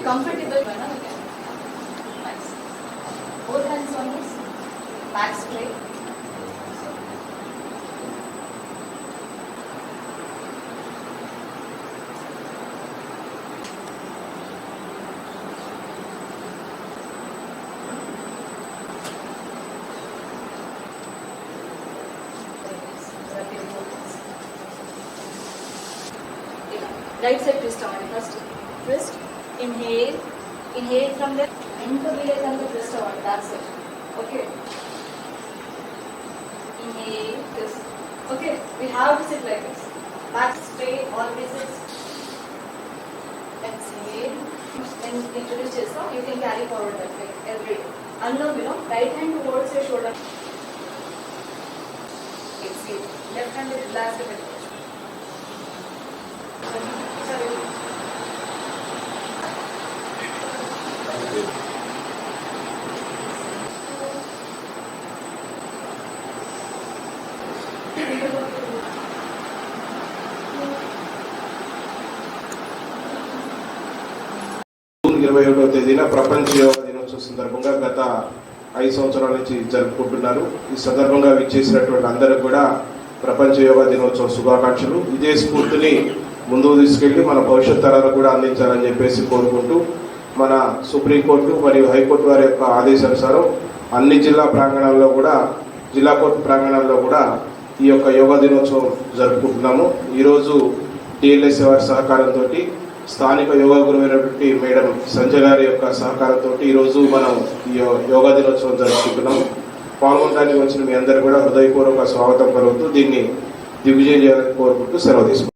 comfortable manner. Okay. Nice. Both hands on this back straight. Right side twist on first. Twist. Inhale. Inhale from there. Inhale and twist on. That's it. Okay. Inhale. Twist. Okay. We have to sit like this. Back straight. Always sit. Exhale. When introduce yourself, you can carry forward that way every day. Unknown, right hand towards your shoulder. Exhale. Left hand will relax a bit. June 21వ తేదీన ప్రపంచ యోగా దినోత్సవం సందర్భంగా గత 5 సంవత్సరాల నుంచి జరుపుకుంటున్నారు. ఈ సందర్భంగా విచ్చేసినటువంటి అందరూ కూడా ప్రపంచ యోగా దినోత్సవ శుభాకాంక్షలు. ఇదే స్ఫూర్తిని ముందుకు తీసుకెళ్లి మన భవిష్యత్ తరాలకు కూడా అందించాలని చెప్పేసి కోరుకుంటూ, మన సుప్రీంకోర్టు మరియు హైకోర్టు వారి యొక్క ఆదేశానుసారం అన్ని జిల్లా ప్రాంగణాల్లో కూడా, జిల్లా కోర్టు ప్రాంగణాల్లో కూడా ఈ యొక్క యోగా దినోత్సవం జరుపుకుంటున్నాము. ఈరోజు టిఎల్ఎస్ వారి సహకారంతో, స్థానిక యోగా గురువైనటువంటి మేడం సంజయ్ గారి యొక్క సహకారంతో ఈరోజు మనం ఈ యోగా దినోత్సవం జరుపుకుంటున్నాం. పాల్గొనడానికి వచ్చిన మీ అందరూ కూడా హృదయపూర్వక స్వాగతం పలుకుతూ దీన్ని దిగ్విజయం చేయాలని కోరుకుంటూ సెలవు తీసుకుంటాం.